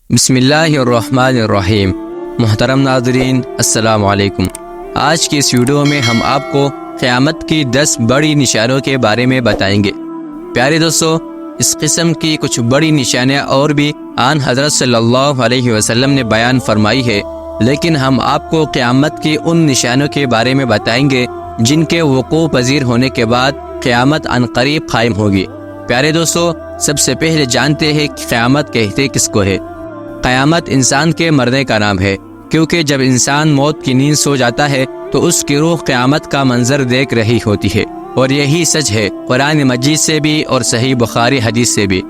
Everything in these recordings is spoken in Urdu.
بسم اللہ الرحمن الرحیم۔ محترم ناظرین، السلام علیکم۔ آج کی اس ویڈیو میں ہم آپ کو قیامت کی 10 بڑی نشانیوں کے بارے میں بتائیں گے۔ پیارے دوستو، اس قسم کی کچھ بڑی نشانیاں اور بھی آن حضرت صلی اللہ علیہ وسلم نے بیان فرمائی ہے، لیکن ہم آپ کو قیامت کی ان نشانیوں کے بارے میں بتائیں گے جن کے وقوع پذیر ہونے کے بعد قیامت عنقریب قائم ہوگی۔ پیارے دوستو، سب سے پہلے جانتے ہیں کہ قیامت کہتے کس کو ہے۔ قیامت انسان کے مرنے کا نام ہے، کیونکہ جب انسان موت کی نیند سو جاتا ہے تو اس کی روح قیامت کا منظر دیکھ رہی ہوتی ہے، اور یہی سچ ہے قرآن مجید سے بھی اور صحیح بخاری حدیث سے بھی۔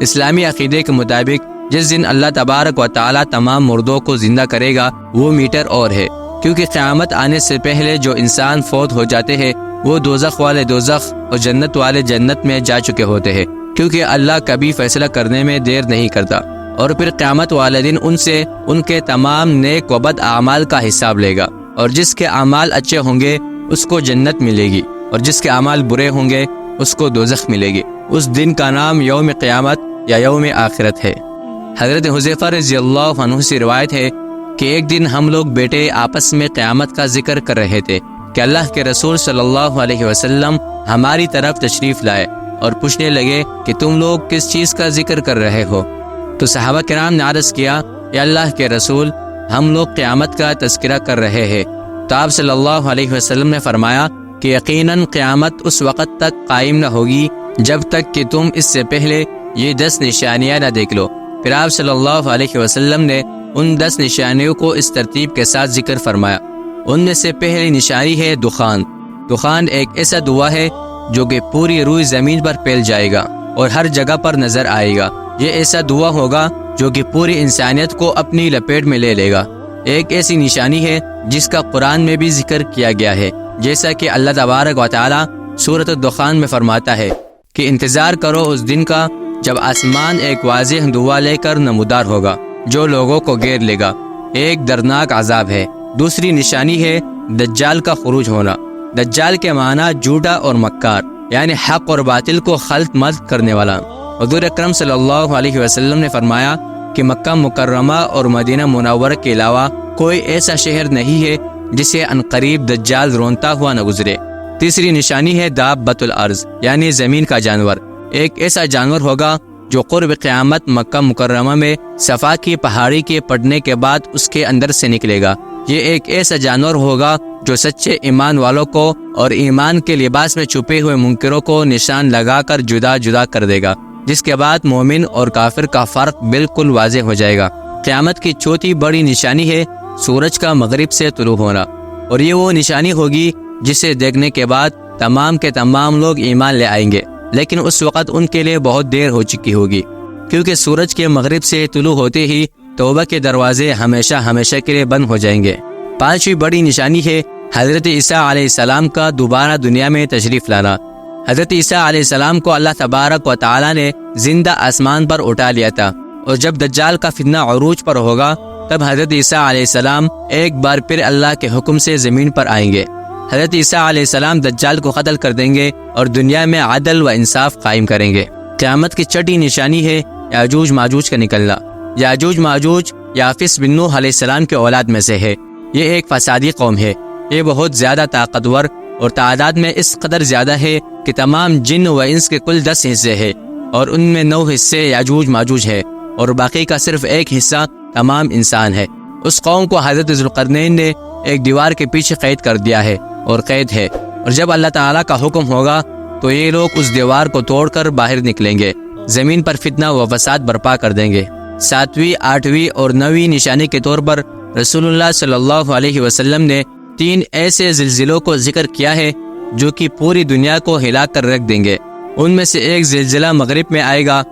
اسلامی عقیدے کے مطابق جس دن اللہ تبارک و تعالی تمام مردوں کو زندہ کرے گا وہ میٹر اور ہے، کیونکہ قیامت آنے سے پہلے جو انسان فوت ہو جاتے ہیں وہ دوزخ والے دوزخ اور جنت والے جنت میں جا چکے ہوتے ہیں، کیونکہ اللہ کبھی فیصلہ کرنے میں دیر نہیں کرتا، اور پھر قیامت والے دن ان سے ان کے تمام نیک و بد اعمال کا حساب لے گا، اور جس کے اعمال اچھے ہوں گے اس کو جنت ملے گی، اور جس کے اعمال برے ہوں گے اس کو دوزخ ملے گی۔ اس دن کا نام یوم قیامت یا یوم آخرت ہے۔ حضرت حذیفہ رضی اللہ عنہ سے روایت ہے کہ ایک دن ہم لوگ بیٹے آپس میں قیامت کا ذکر کر رہے تھے کہ اللہ کے رسول صلی اللہ علیہ وسلم ہماری طرف تشریف لائے اور پوچھنے لگے کہ تم لوگ کس چیز کا ذکر کر رہے ہو؟ تو صحابہ کرام نے عرض کیا، اے اللہ کے رسول، ہم لوگ قیامت کا تذکرہ کر رہے ہیں۔ تو آپ صلی اللہ علیہ وسلم نے فرمایا کہ یقیناً قیامت اس وقت تک قائم نہ ہوگی جب تک کہ تم اس سے پہلے یہ 10 نشانیاں نہ دیکھ لو۔ پھر آپ صلی اللہ علیہ وسلم نے ان 10 نشانیوں کو اس ترتیب کے ساتھ ذکر فرمایا۔ ان میں سے پہلی نشانی ہے دخان۔ دخان ایک ایسا دھواں ہے جو کہ پوری روئی زمین پر پھیل جائے گا اور ہر جگہ پر نظر آئے گا۔ یہ ایسا دھواں ہوگا جو کہ پوری انسانیت کو اپنی لپیٹ میں لے لے گا۔ ایک ایسی نشانی ہے جس کا قرآن میں بھی ذکر کیا گیا ہے، جیسا کہ اللہ تبارک و تعالی سورۃ الدخان میں فرماتا ہے کہ انتظار کرو اس دن کا جب آسمان ایک واضح دھواں لے کر نمودار ہوگا جو لوگوں کو گھیر لے گا۔ ایک دردناک عذاب ہے۔ دوسری نشانی ہے دجال کا خروج ہونا۔ دجال کے معنی جھوٹا اور مکار، یعنی حق اور باطل کو خلط ملط کرنے والا۔ حضور اکرم صلی اللہ علیہ وسلم نے فرمایا کہ مکہ مکرمہ اور مدینہ منورہ کے علاوہ کوئی ایسا شہر نہیں ہے جسے عنقریب دجال رونتا ہوا نہ گزرے۔ تیسری نشانی ہے دابۃ الارض، یعنی زمین کا جانور۔ ایک ایسا جانور ہوگا جو قرب قیامت مکہ مکرمہ میں صفا کی پہاڑی کے پڑنے کے بعد اس کے اندر سے نکلے گا۔ یہ ایک ایسا جانور ہوگا جو سچے ایمان والوں کو اور ایمان کے لباس میں چھپے ہوئے منکروں کو نشان لگا کر جدا جدا کر دے گا، جس کے بعد مومن اور کافر کا فرق بالکل واضح ہو جائے گا۔ قیامت کی چوتھی بڑی نشانی ہے سورج کا مغرب سے طلوع ہونا، اور یہ وہ نشانی ہوگی جسے دیکھنے کے بعد تمام کے تمام لوگ ایمان لے آئیں گے، لیکن اس وقت ان کے لیے بہت دیر ہو چکی ہوگی، کیونکہ سورج کے مغرب سے طلوع ہوتے ہی توبہ کے دروازے ہمیشہ ہمیشہ کے لیے بند ہو جائیں گے۔ پانچویں بڑی نشانی ہے حضرت عیسیٰ علیہ السلام کا دوبارہ دنیا میں تشریف لانا۔ حضرت عیسیٰ علیہ السلام کو اللہ تبارک و تعالی نے زندہ آسمان پر اٹھا لیا تھا، اور جب دجال کا فتنہ عروج پر ہوگا تب حضرت عیسیٰ علیہ السلام ایک بار پھر اللہ کے حکم سے زمین پر آئیں گے۔ حضرت عیسیٰ علیہ السلام دجال کو قتل کر دیں گے اور دنیا میں عدل و انصاف قائم کریں گے۔ قیامت کی چھٹی نشانی ہے یاجوج ماجوج کا نکلنا۔ یاجوج ماجوج یافس بن نوح علیہ السلام کے اولاد میں سے ہے۔ یہ ایک فسادی قوم ہے۔ یہ بہت زیادہ طاقتور اور تعداد میں اس قدر زیادہ ہے کہ تمام جن و انس کے کل 10 حصے ہیں، اور ان میں 9 حصے یاجوج ماجوج ہے، اور باقی کا صرف ایک حصہ تمام انسان ہے۔ اس قوم کو حضرت ذوالقرنین نے ایک دیوار کے پیچھے قید کر دیا ہے اور قید ہے، اور جب اللہ تعالیٰ کا حکم ہوگا تو یہ لوگ اس دیوار کو توڑ کر باہر نکلیں گے، زمین پر فتنہ و فساد برپا کر دیں گے۔ 7ویں، 8ویں اور 9ویں نشانی کے طور پر رسول اللہ صلی اللہ علیہ وسلم نے 3 ایسے زلزلوں کو ذکر کیا ہے جو کہ پوری دنیا کو ہلا کر رکھ دیں گے۔ ان میں سے ایک زلزلہ مغرب میں آئے گا،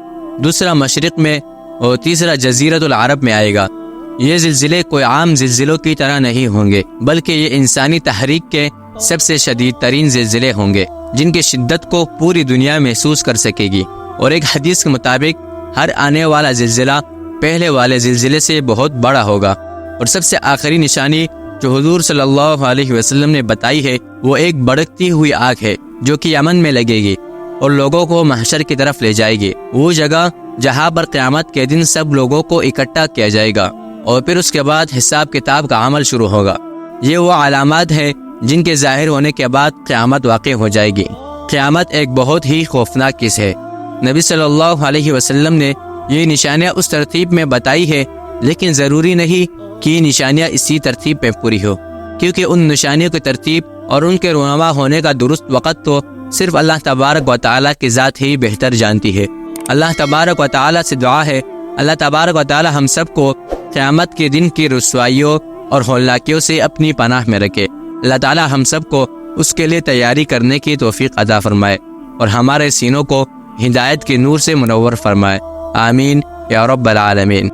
دوسرا مشرق میں، اور تیسرا جزیرۃ العرب میں آئے گا۔ یہ زلزلے کوئی عام زلزلوں کی طرح نہیں ہوں گے، بلکہ یہ انسانی تحریک کے سب سے شدید ترین زلزلے ہوں گے جن کی شدت کو پوری دنیا محسوس کر سکے گی۔ اور ایک حدیث کے مطابق ہر آنے والا زلزلہ پہلے والے زلزلے سے بہت بڑا ہوگا۔ اور سب سے آخری نشانی جو حضور صلی اللہ علیہ وسلم نے بتائی ہے وہ ایک بھڑکتی ہوئی آگ ہے جو کہ یمن میں لگے گی اور لوگوں کو محشر کی طرف لے جائے گی۔ وہ جگہ جہاں پر قیامت کے دن سب لوگوں کو اکٹھا کیا جائے گا اور پھر اس کے بعد حساب کتاب کا عمل شروع ہوگا۔ یہ وہ علامات ہیں جن کے ظاہر ہونے کے بعد قیامت واقع ہو جائے گی۔ قیامت ایک بہت ہی خوفناک چیز ہے۔ نبی صلی اللہ علیہ وسلم نے یہ نشانیاں اس ترتیب میں بتائی ہے، لیکن ضروری نہیں کہ یہ نشانیاں اسی ترتیب میں پوری ہو، کیونکہ ان نشانیوں کی ترتیب اور ان کے رونما ہونے کا درست وقت تو صرف اللہ تبارک و تعالیٰ کی ذات ہی بہتر جانتی ہے۔ اللہ تبارک و تعالیٰ سے دعا ہے اللہ تبارک و تعالیٰ ہم سب کو قیامت کے دن کی رسوائیوں اور ہولناکیوں سے اپنی پناہ میں رکھے۔ اللہ تعالیٰ ہم سب کو اس کے لیے تیاری کرنے کی توفیق عطا فرمائے اور ہمارے سینوں کو ہدایت کے نور سے منور فرمائے۔ آمین یا رب العالمین۔